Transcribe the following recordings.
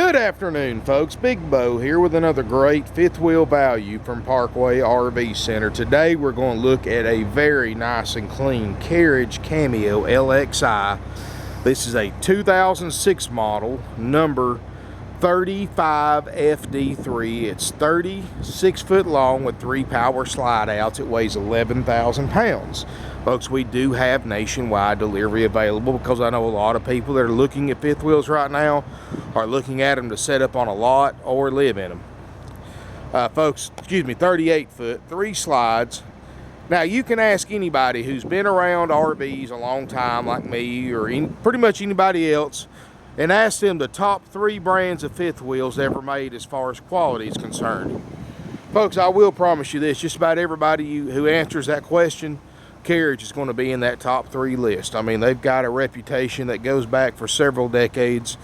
Good afternoon, folks. Big Bo here with another great fifth wheel value from Parkway RV Center. Today we're going to look at a very nice and clean Carriage Cameo LXi. This is a 2006 model, number 35 FD3. It's 36 foot long with 3 power slide outs. It weighs 11,000 pounds. Folks, we do have nationwide delivery available because I know a lot of people that are looking at fifth wheels right now are looking at them to set up on a lot or live in them. Folks, 38 foot, 3 slides. Now, you can ask anybody who's been around RVs a long time like me or pretty much anybody else and ask them the top 3 brands of fifth wheels ever made as far as quality is concerned. Folks, I will promise you this, just about everybody who answers that question, Carriage is going to be in that top 3 list. I mean, they've got a reputation that goes back for several decades,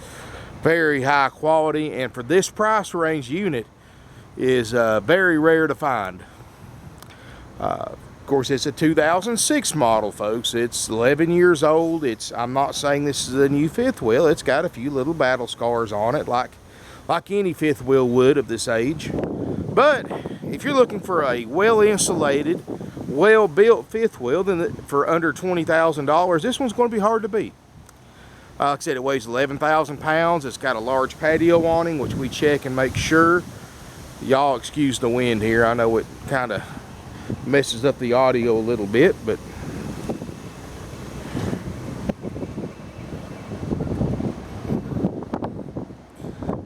very high quality, and for this price range unit is very rare to find. Of course, it's a 2006 model, folks. It's 11 years old. I'm not saying this is a new fifth wheel. It's got a few little battle scars on it, like any fifth wheel would of this age. But if you're looking for a well-insulated, well-built fifth wheel, then for under $20,000, this one's going to be hard to beat. Like I said, it weighs 11,000 pounds. It's got a large patio awning, which we check and make sure. Y'all excuse the wind here. I know it kind of messes up the audio a little bit, but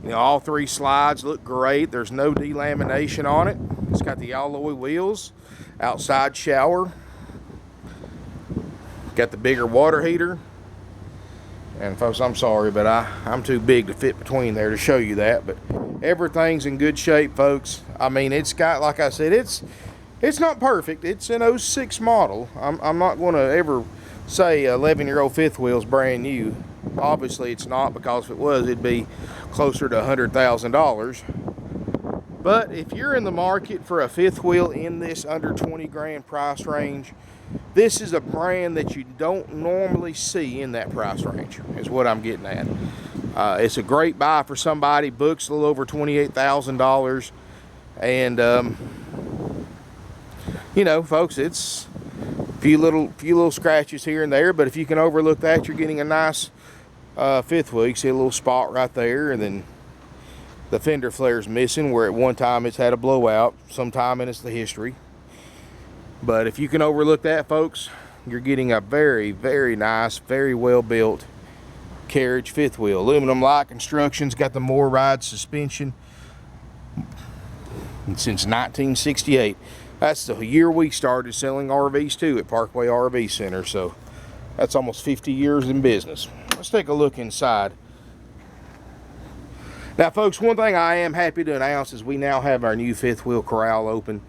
you know, all 3 slides look great. There's no delamination on it. It's got the alloy wheels, outside shower, got the bigger water heater. And folks, I'm sorry, but I'm too big to fit between there to show you that, but everything's in good shape, folks. I mean, it's got, like I said, it's not perfect. It's an 06 model. I'm not going to ever say 11-year-old fifth wheel's brand new. Obviously, it's not, because if it was, it'd be closer to $100,000. But if you're in the market for a fifth wheel in this under 20 grand price range, this is a brand that you don't normally see in that price range, is what I'm getting at. It's a great buy for somebody. Books a little over $28,000. And, you know, folks, it's a few little scratches here and there, but if you can overlook that, you're getting a nice fifth wheel. You see a little spot right there, and then the fender flare's missing, where at one time it's had a blowout, sometime in its the history. But if you can overlook that, folks, you're getting a very, very nice, very well built Carriage fifth wheel. Aluminum light construction's got the More Ride suspension since 1968. That's the year we started selling RVs too at Parkway RV Center, so that's almost 50 years in business. Let's take a look inside. Now, folks, one thing I am happy to announce is we now have our new fifth wheel corral open.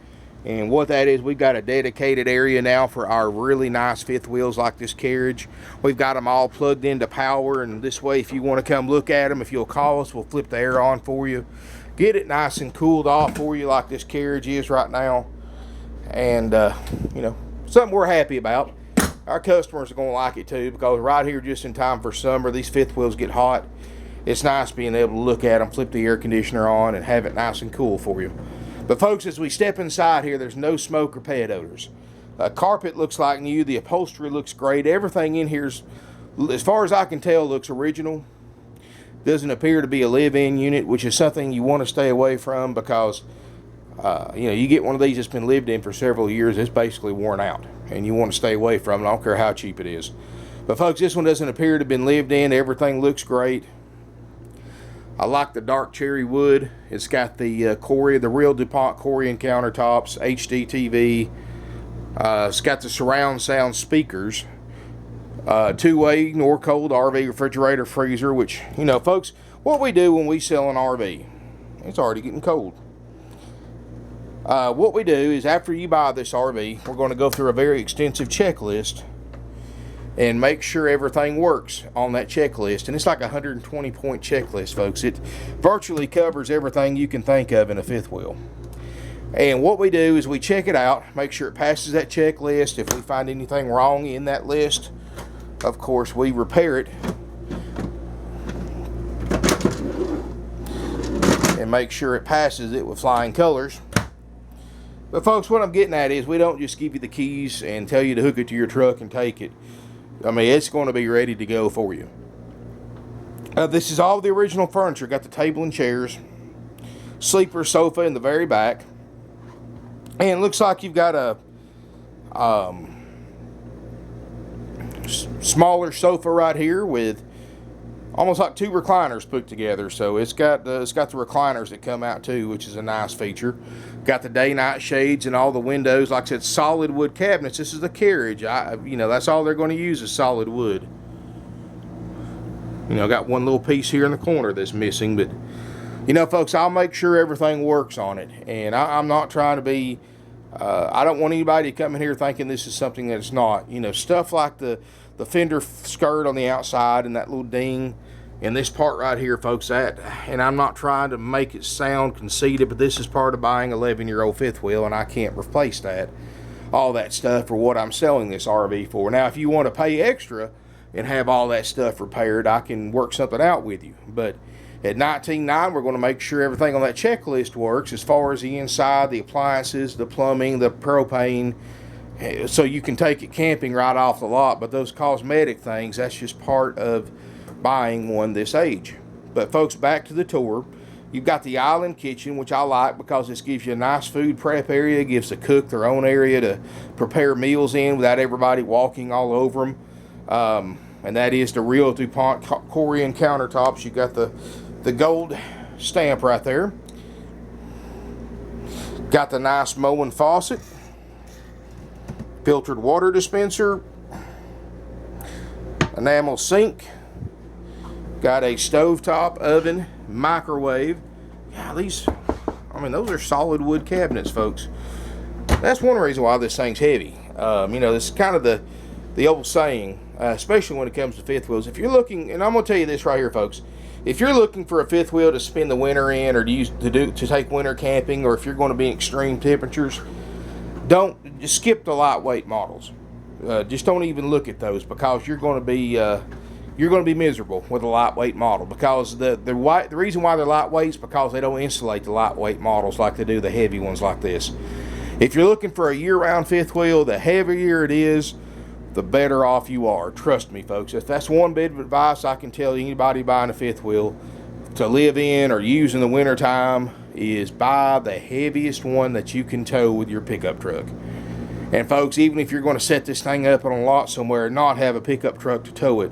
And what that is, we've got a dedicated area now for our really nice fifth wheels like this Carriage. We've got them all plugged into power, and this way, if you want to come look at them, if you'll call us, we'll flip the air on for you. Get it nice and cooled off for you like this Carriage is right now. And, you know, something we're happy about. Our customers are going to like it too, because right here just in time for summer, these fifth wheels get hot. It's nice being able to look at them, flip the air conditioner on, and have it nice and cool for you. But folks, as we step inside here, there's no smoke or pet odors. Carpet looks like new. The upholstery looks great. Everything in here, as far as I can tell, looks original. Doesn't appear to be a live-in unit, which is something you want to stay away from, because you know, you get one of these that's been lived in for several years, it's basically worn out, and you want to stay away from it. I don't care how cheap it is. But folks, this one doesn't appear to have been lived in. Everything looks great. I like the dark cherry wood. It's got the the real DuPont Corian countertops, HD TV. It's got the surround sound speakers, 2-way Norcold RV refrigerator freezer, which, you know, folks, what we do when we sell an RV, it's already getting cold. What we do is, after you buy this RV, we're going to go through a very extensive checklist and make sure everything works on that checklist. And it's like a 120-point checklist, folks. It virtually covers everything you can think of in a fifth wheel. And what we do is we check it out, make sure it passes that checklist. If we find anything wrong in that list, of course, we repair it. make sure it passes it with flying colors. But folks, what I'm getting at is we don't just give you the keys and tell you to hook it to your truck and take it. I mean, it's going to be ready to go for you. This is all the original furniture. Got the table and chairs, sleeper sofa in the very back, and it looks like you've got a smaller sofa right here with almost like two recliners put together. So it's got the recliners that come out too, which is a nice feature. Got the day-night shades and all the windows. Like I said, solid wood cabinets. This is the Carriage. You know, that's all they're going to use is solid wood. You know, got one little piece here in the corner that's missing, but you know, folks, I'll make sure everything works on it. And I'm not trying to be, I don't want anybody to come in here thinking this is something that it's not. You know, stuff like the fender skirt on the outside and that little ding and this part right here, folks, and I'm not trying to make it sound conceited, but this is part of buying an 11-year-old fifth wheel, and I can't replace that, all that stuff for what I'm selling this RV for. Now, if you want to pay extra and have all that stuff repaired, I can work something out with you. But at $19,900, we're going to make sure everything on that checklist works as far as the inside, the appliances, the plumbing, the propane, so you can take it camping right off the lot. But those cosmetic things, that's just part of buying one this age. But folks, back to the tour. You've got the island kitchen, which I like because this gives you a nice food prep area, gives the cook their own area to prepare meals in without everybody walking all over them. And that is the real DuPont Corian countertops. You got the gold stamp right there. Got the nice Moen faucet, filtered water dispenser, enamel sink. Got a stovetop oven, microwave. Yeah, those are solid wood cabinets, folks. That's one reason why this thing's heavy. You know, this is kind of the old saying, especially when it comes to fifth wheels. If you're looking, and I'm going to tell you this right here, folks. If you're looking for a fifth wheel to spend the winter in, or to take winter camping, or if you're going to be in extreme temperatures, just skip the lightweight models. Just don't even look at those, because you're going to be miserable with a lightweight model, because the reason why they're lightweight is because they don't insulate the lightweight models like they do the heavy ones like this. If you're looking for a year-round fifth wheel, the heavier it is, the better off you are. Trust me, folks. If that's one bit of advice I can tell anybody buying a fifth wheel to live in or use in the wintertime, is buy the heaviest one that you can tow with your pickup truck. And folks, even if you're going to set this thing up on a lot somewhere and not have a pickup truck to tow it,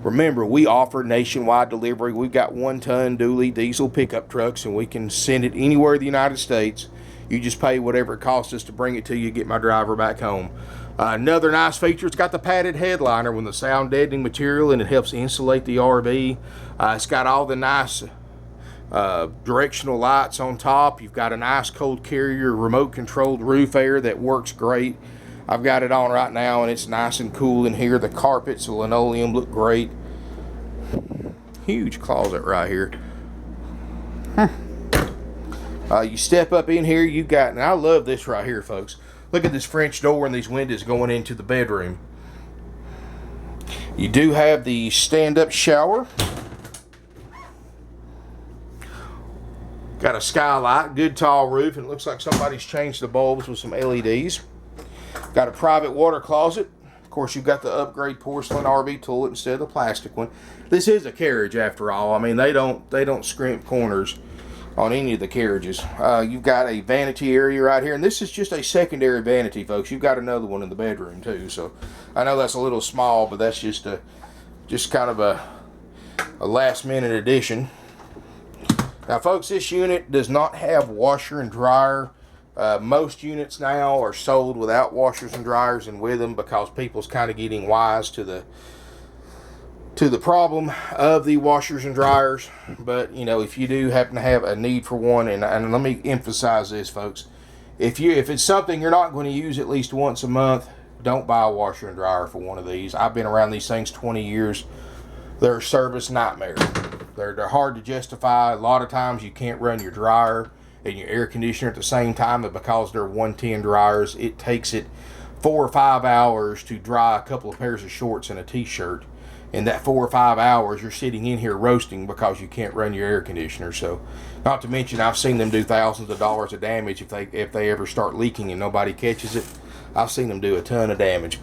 remember, we offer nationwide delivery. We've got 1-ton dually diesel pickup trucks, and we can send it anywhere in the United States. You just pay whatever it costs us to bring it to you, get my driver back home. Another nice feature, it's got the padded headliner with the sound deadening material, and it helps insulate the RV. It's got all the nice directional lights on top. You've got an ice cold carrier remote controlled roof air that works great. I've got it on right now, and it's nice and cool in here. The carpets, the linoleum look great. Huge closet right here. You step up in here, you got, and I love this right here, folks. Look at this French door and these windows going into the bedroom. You do have the stand-up shower. Got a skylight, good tall roof, and it looks like somebody's changed the bulbs with some LEDs. Got a private water closet. Of course, you've got the upgrade porcelain RV toilet instead of the plastic one. This is a Carriage after all. I mean, they don't scrimp corners on any of the Carriages. You've got a vanity area right here, and this is just a secondary vanity, folks. You've got another one in the bedroom too. So I know that's a little small, but that's just kind of a last minute addition. Now, folks, this unit does not have washer and dryer. Most units now are sold without washers and dryers and with them, because people's kind of getting wise to the problem of the washers and dryers. But you know, if you do happen to have a need for one, and let me emphasize this, folks, if it's something you're not going to use at least once a month, don't buy a washer and dryer for one of these. I've been around these things 20 years. They're a service nightmare. They're hard to justify. A lot of times you can't run your dryer and your air conditioner at the same time, but because they're 110 dryers, it takes it 4 or 5 hours to dry a couple of pairs of shorts and a t-shirt. and that 4 or 5 hours you're sitting in here roasting because you can't run your air conditioner. So, not to mention, I've seen them do thousands of dollars of damage if they ever start leaking and nobody catches it. I've seen them do a ton of damage.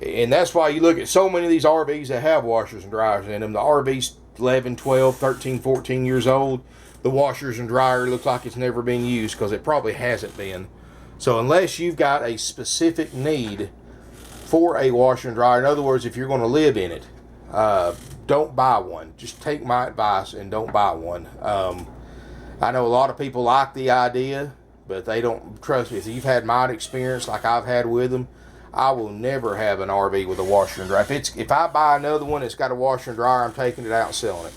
And that's why you look at so many of these RVs that have washers and dryers in them. The RV's 11, 12, 13, 14 years old. The washers and dryer looks like it's never been used, because it probably hasn't been. So unless you've got a specific need for a washer and dryer, in other words, if you're going to live in it, don't buy one. Just take my advice and don't buy one. I know a lot of people like the idea, but they don't. Trust me, if you've had my experience like I've had with them, I will never have an RV with a washer and dryer. If I buy another one that's got a washer and dryer, I'm taking it out and selling it,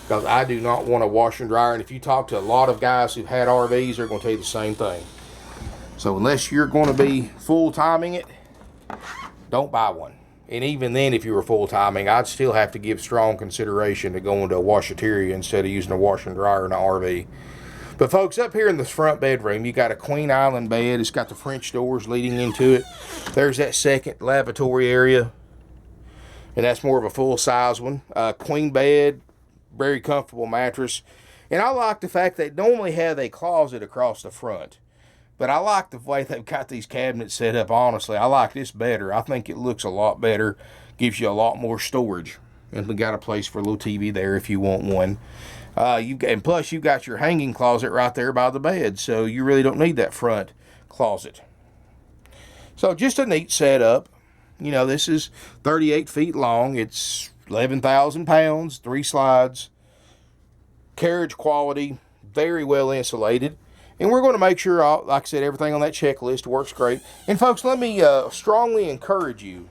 because I do not want a washer and dryer. And if you talk to a lot of guys who've had RVs, they're going to tell you the same thing. So unless you're going to be full-timing it, don't buy one. And even then, if you were full-timing, I'd still have to give strong consideration to going to a washateria instead of using a washer and dryer in an RV. But folks, up here in this front bedroom, you got a queen island bed. It's got the French doors leading into it. There's that second lavatory area, and that's more of a full-size one. Queen bed, very comfortable mattress. And I like the fact they normally have a closet across the front. But I like the way they've got these cabinets set up, honestly. I like this better. I think it looks a lot better, gives you a lot more storage. And we got a place for a little TV there if you want one. And plus, you've got your hanging closet right there by the bed, so you really don't need that front closet. So just a neat setup. You know, this is 38 feet long. It's 11,000 pounds, 3 slides. Carriage quality, very well insulated. And we're going to make sure, like I said, everything on that checklist works great. And folks, let me strongly encourage you,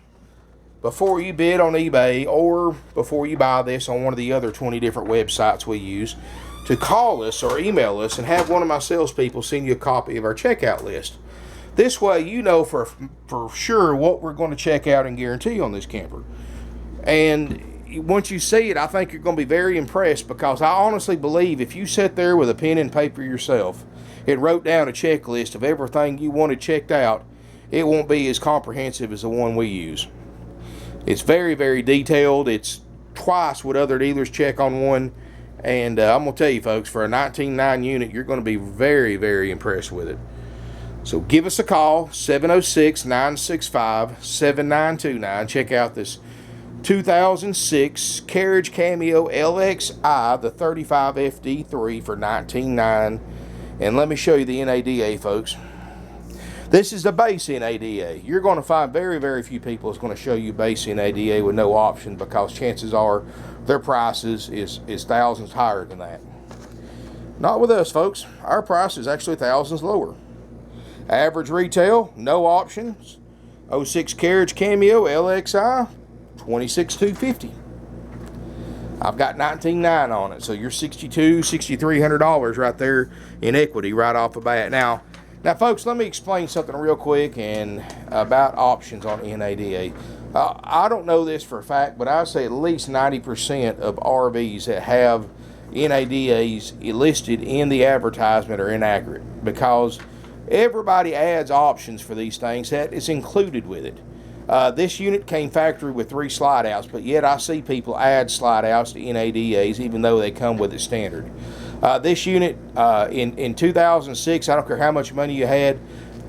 before you bid on eBay or before you buy this on one of the other 20 different websites we use, to call us or email us and have one of my salespeople send you a copy of our checkout list. This way you know for sure what we're going to check out and guarantee on this camper. And once you see it, I think you're going to be very impressed, because I honestly believe if you sit there with a pen and paper yourself and wrote down a checklist of everything you wanted checked out, it won't be as comprehensive as the one we use. It's very, very detailed. It's twice what other dealers check on one. And I'm going to tell you, folks, for a 19.9 unit, you're going to be very, very impressed with it. So give us a call, 706-965-7929. Check out this 2006 Carriage Cameo LXi, the 35 FD3 for $19,900. And let me show you the NADA, folks. This is the base NADA. You're going to find very, very few people is going to show you base NADA with no option, because chances are their prices is thousands higher than that. Not with us, folks. Our price is actually thousands lower. Average retail, no options. 06 Carriage Cameo LXi, $26,250. I've got $19,900 on it, so you're $6,300 right there in equity right off the bat. Now, folks, let me explain something real quick and about options on NADA. I don't know this for a fact, but I'd say at least 90% of RVs that have NADAs listed in the advertisement are inaccurate, because everybody adds options for these things that is included with it. This unit came factory with 3 slide outs, but yet I see people add slide outs to NADAs even though they come with it standard. This unit in 2006, I don't care how much money you had,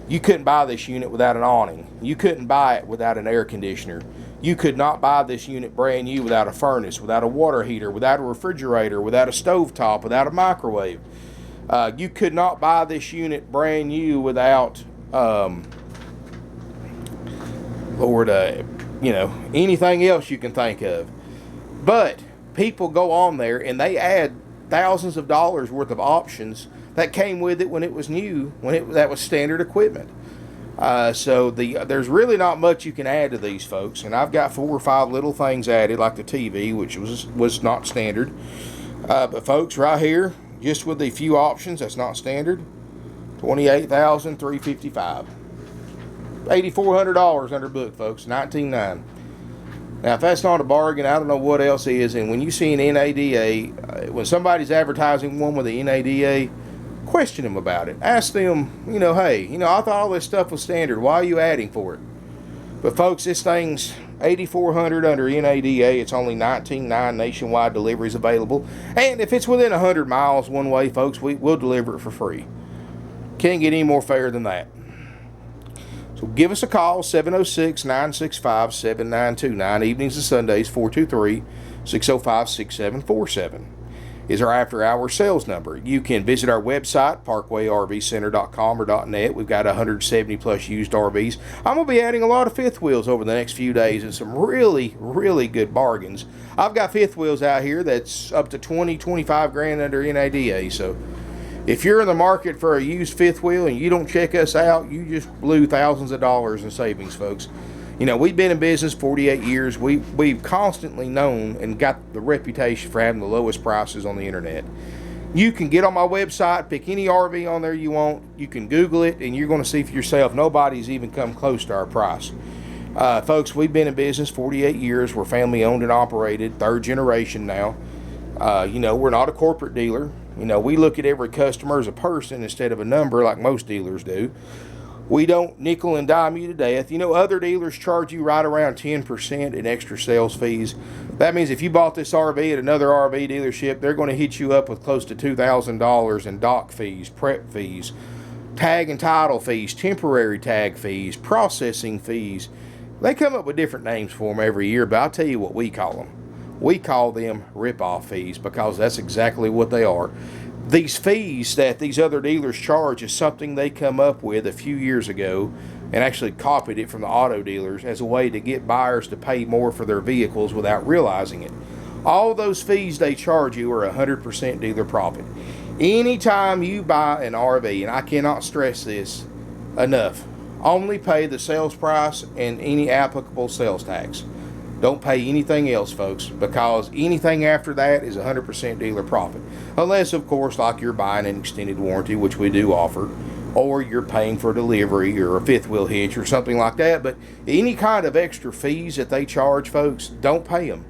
you couldn't buy this unit without an awning. You couldn't buy it without an air conditioner. You could not buy this unit brand new without a furnace, without a water heater, without a refrigerator, without a stovetop, without a microwave. You could not buy this unit brand new without anything else you can think of. But people go on there and they add thousands of dollars worth of options that came with it when it was new, that was standard equipment. So there's really not much you can add to these, folks. And I've got 4 or 5 little things added, like the TV, which was not standard. But folks, right here, just with the few options, that's not standard, $28,355. $8,400 under book, folks. $19,900. Now, if that's not a bargain, I don't know what else is. And when you see an NADA, when somebody's advertising one with the NADA, question them about it. Ask them, hey, I thought all this stuff was standard. Why are you adding for it? But folks, this thing's $8,400 under NADA. It's only $19,900. Nationwide deliveries available. And if it's within 100 miles one way, folks, we'll deliver it for free. Can't get any more fair than that. So give us a call, 706-965-7929. Evenings and Sundays, 423-605-6747 is our after-hour sales number. You can visit our website, parkwayrvcenter.com or .net. We've got 170 plus used RVs. I'm going to be adding a lot of fifth wheels over the next few days and some really, really good bargains. I've got fifth wheels out here that's up to 20, 25 grand under NADA. So if you're in the market for a used fifth wheel and you don't check us out, you just blew thousands of dollars in savings, folks. You know, we've been in business 48 years. We've constantly known and got the reputation for having the lowest prices on the internet. You can get on my website, pick any RV on there you want. You can Google it, and you're going to see for yourself. Nobody's even come close to our price. Folks, we've been in business 48 years. We're family owned and operated, third generation now. You know, we're not a corporate dealer. You know, we look at every customer as a person instead of a number like most dealers do. We don't nickel and dime you to death. You know, other dealers charge you right around 10% in extra sales fees. That means if you bought this RV at another RV dealership, they're going to hit you up with close to $2,000 in dock fees, prep fees, tag and title fees, temporary tag fees, processing fees. They come up with different names for them every year, but I'll tell you what we call them. We call them rip-off fees because that's exactly what they are. These fees that these other dealers charge is something they come up with a few years ago and actually copied it from the auto dealers as a way to get buyers to pay more for their vehicles without realizing it. All those fees they charge you are 100% dealer profit. Anytime you buy an RV, and I cannot stress this enough, only pay the sales price and any applicable sales tax. Don't pay anything else, folks, because anything after that is 100% dealer profit. Unless, of course, like you're buying an extended warranty, which we do offer, or you're paying for delivery or a fifth wheel hitch or something like that. But any kind of extra fees that they charge, folks, don't pay them.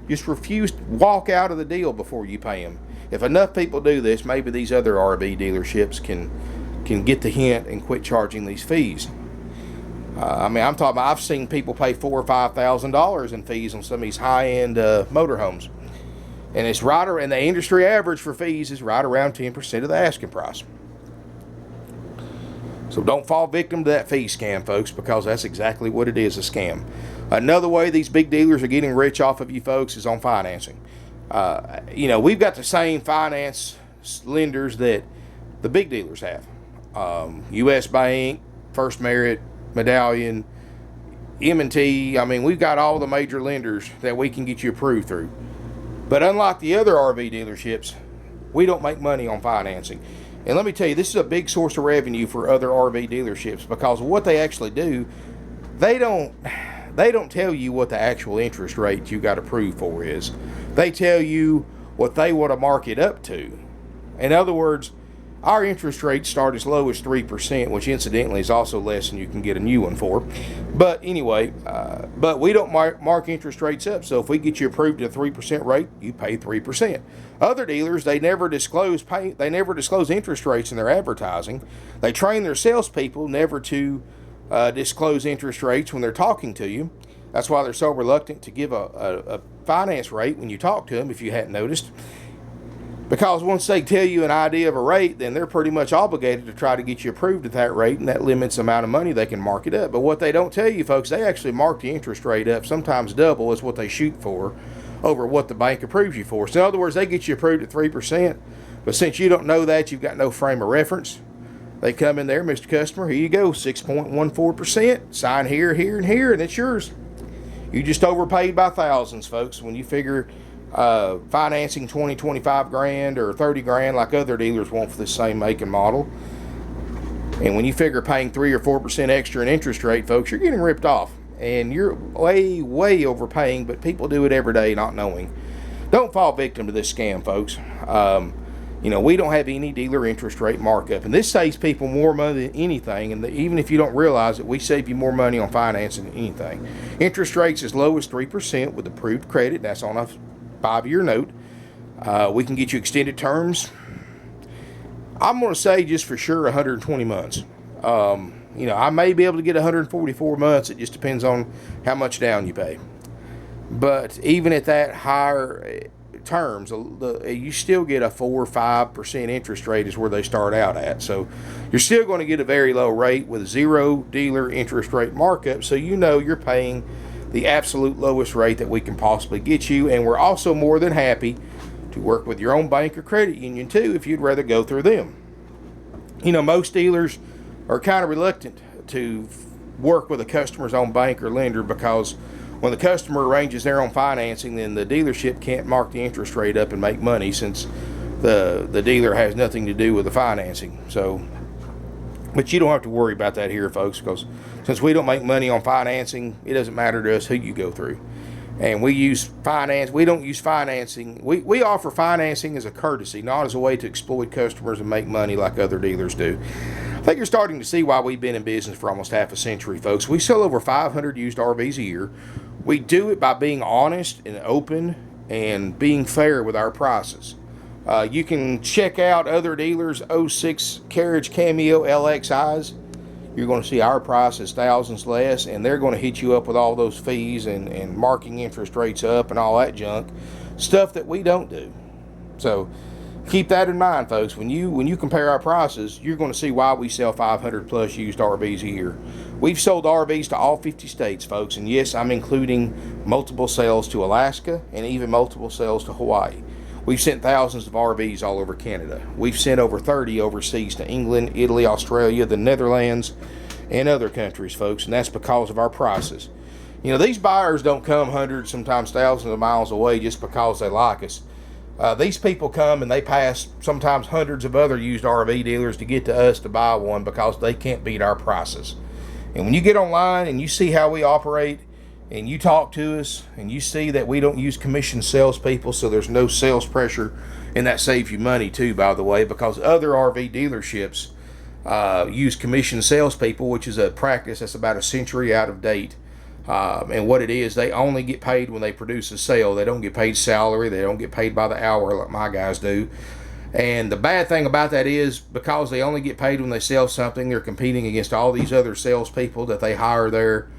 Just refuse to walk out of the deal before you pay them. If enough people do this, maybe these other RV dealerships can get the hint and quit charging these fees. I mean, I'm talking about, I've seen people pay $4,000 or $5,000 in fees on some of these high-end motorhomes. And it's right around, the industry average for fees is right around 10% of the asking price. So don't fall victim to that fee scam, folks, because that's exactly what it is, a scam. Another way these big dealers are getting rich off of you folks is on financing. You know, we've got the same finance lenders that the big dealers have. U.S. Bank, First Merit, Medallion, M&T. I mean, we've got all the major lenders that we can get you approved through. But unlike the other RV dealerships, we don't make money on financing. And let me tell you, this is a big source of revenue for other RV dealerships because what they actually do, they don't tell you what the actual interest rate you got approved for is. They tell you what they want to mark it up to. In other words, our interest rates start as low as 3%, which incidentally is also less than you can get a new one for. But anyway, but we don't mark interest rates up. So if we get you approved at a 3% rate, you pay 3%. Other dealers, they never disclose interest rates in their advertising. They train their salespeople never to disclose interest rates when they're talking to you. That's why they're so reluctant to give a finance rate when you talk to them, if you hadn't noticed. Because once they tell you an idea of a rate, then they're pretty much obligated to try to get you approved at that rate, and that limits the amount of money they can mark it up. But what they don't tell you, folks, they actually mark the interest rate up, sometimes double is what they shoot for, over what the bank approves you for. So in other words, they get you approved at 3%, but since you don't know that, you've got no frame of reference. They come in there, Mr. Customer, here you go, 6.14%, sign here, here, and here, and it's yours. You just overpaid by thousands, folks, when you figure financing 20, 25 grand or 30 grand like other dealers want for the same make and model. And when you figure paying 3 or 4% extra in interest rate, folks, you're getting ripped off. And you're way, way overpaying, but people do it every day not knowing. Don't fall victim to this scam, folks. You know, we don't have any dealer interest rate markup. And this saves people more money than anything. And even if you don't realize it, we save you more money on financing than anything. Interest rates as low as 3% with approved credit. That's on a 5-year note. We can get you extended terms. I'm going to say just for sure 120 months. You know, I may be able to get 144 months. It just depends on how much down you pay. But even at that higher terms, you still get a 4 or 5% interest rate is where they start out at. So you're still going to get a very low rate with zero dealer interest rate markup. So you know you're paying the absolute lowest rate that we can possibly get you. And we're also more than happy to work with your own bank or credit union too if you'd rather go through them. You know, most dealers are kind of reluctant to work with a customer's own bank or lender, because when the customer arranges their own financing, then the dealership can't mark the interest rate up and make money, since the dealer has nothing to do with the financing. So, but you don't have to worry about that here, folks, because since we don't make money on financing, it doesn't matter to us who you go through. And we use finance. We don't use financing. We offer financing as a courtesy, not as a way to exploit customers and make money like other dealers do. I think you're starting to see why we've been in business for almost half a century, folks. We sell over 500 used RVs a year. We do it by being honest and open and being fair with our prices. You can check out other dealers' 06 Carriage Cameo LXIs. You're going to see our price is thousands less, and they're going to hit you up with all those fees and marking interest rates up and all that junk, stuff that we don't do. So keep that in mind, folks. When you compare our prices, you're going to see why we sell 500 plus used RVs a year. We've sold RVs to all 50 states, folks, and yes, I'm including multiple sales to Alaska and even multiple sales to Hawaii. We've sent thousands of RVs all over Canada. We've sent over 30 overseas to England, Italy, Australia, the Netherlands, and other countries, folks, and that's because of our prices. You know, these buyers don't come hundreds, sometimes thousands of miles away just because they like us. These people come and they pass sometimes hundreds of other used RV dealers to get to us to buy one because they can't beat our prices. And when you get online and you see how we operate, and you talk to us and you see that we don't use commission salespeople, so there's no sales pressure, and that saves you money too, by the way, because other RV dealerships use commission salespeople, which is a practice that's about a century out of date. And what it is, they only get paid when they produce a sale. They don't get paid salary. They don't get paid by the hour like my guys do. And the bad thing about that is, because they only get paid when they sell something, they're competing against all these other salespeople that they hire there.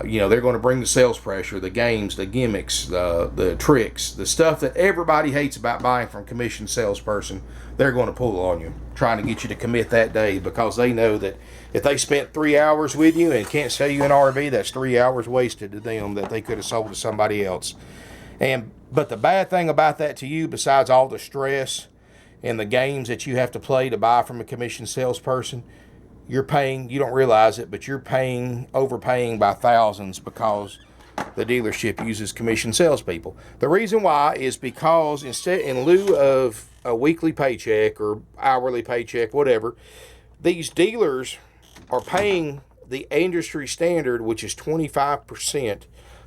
You know, they're going to bring the sales pressure, the games, the gimmicks, the tricks, the stuff that everybody hates about buying from a commissioned salesperson. They're going to pull on you, trying to get you to commit that day, because they know that if they spent 3 hours with you and can't sell you an RV, that's 3 hours wasted to them that they could have sold to somebody else. But the bad thing about that to you, besides all the stress and the games that you have to play to buy from a commissioned salesperson, you're paying, you don't realize it, but you're overpaying by thousands because the dealership uses commission salespeople. The reason why is because in lieu of a weekly paycheck or hourly paycheck, whatever, these dealers are paying the industry standard, which is 25%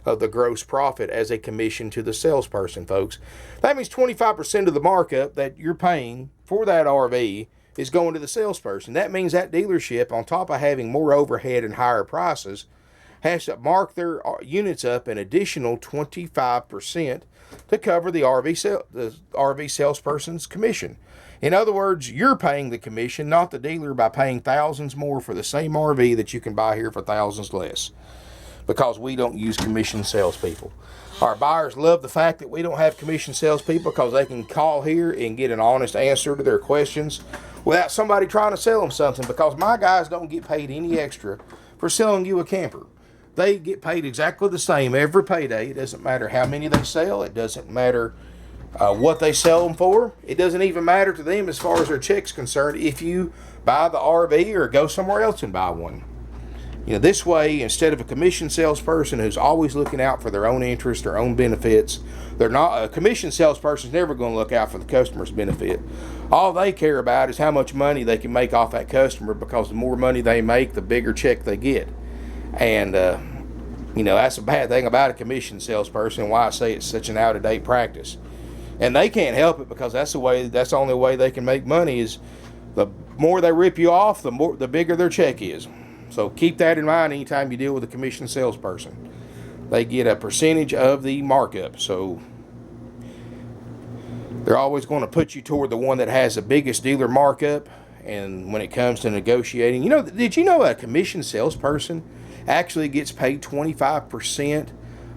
of the gross profit as a commission to the salesperson, folks. That means 25% of the markup that you're paying for that RV is going to the salesperson. That means that dealership, on top of having more overhead and higher prices, has to mark their units up an additional 25% to cover the RV salesperson's commission. In other words, you're paying the commission, not the dealer, by paying thousands more for the same RV that you can buy here for thousands less, because we don't use commission salespeople. Our buyers love the fact that we don't have commission salespeople, because they can call here and get an honest answer to their questions without somebody trying to sell them something, because my guys don't get paid any extra for selling you a camper. They get paid exactly the same every payday. It doesn't matter how many they sell. It doesn't matter what they sell them for. It doesn't even matter to them as far as their check's concerned if you buy the RV or go somewhere else and buy one. You know, this way, instead of a commission salesperson who's always looking out for their own interests, their own benefits, they're not, a commission salesperson's never going to look out for the customer's benefit. All they care about is how much money they can make off that customer, because the more money they make, the bigger check they get. And, you know, that's a bad thing about a commission salesperson, why I say it's such an out-of-date practice. And they can't help it, because that's the only way they can make money, is the more they rip you off, the bigger their check is. So keep that in mind anytime you deal with a commission salesperson. They get a percentage of the markup. So they're always going to put you toward the one that has the biggest dealer markup. And when it comes to negotiating, you know, did you know a commission salesperson actually gets paid 25%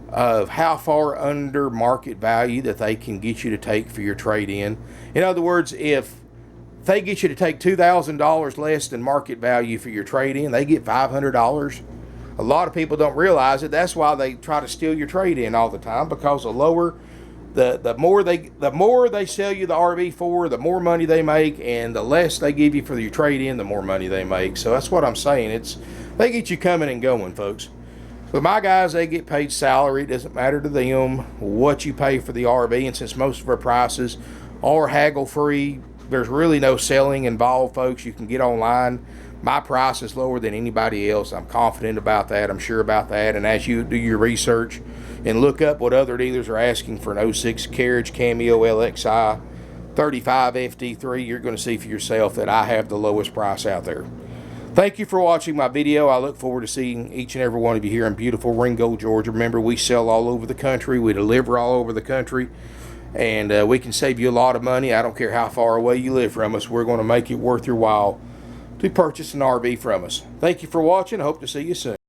of how far under market value that they can get you to take for your trade-in? In other words, if they get you to take $2,000 less than market value for your trade-in, they get $500. A lot of people don't realize it. That's why they try to steal your trade-in all the time, because the more they sell you the RV for, the more money they make, and the less they give you for your trade-in, the more money they make. So that's what I'm saying. They get you coming and going, folks. But my guys, they get paid salary. It doesn't matter to them what you pay for the RV, and since most of our prices are haggle-free, there's really no selling involved, folks. You can get online. My price is lower than anybody else. I'm confident about that. I'm sure about that. And as you do your research and look up what other dealers are asking for an 06 Carriage Cameo LXi 35 FD3, you're going to see for yourself that I have the lowest price out there. Thank you for watching my video. I look forward to seeing each and every one of you here in beautiful Ringgold, Georgia. Remember, we sell all over the country. We deliver all over the country. And we can save you a lot of money. I don't care how far away you live from us. We're going to make it worth your while to purchase an RV from us. Thank you for watching. I hope to see you soon.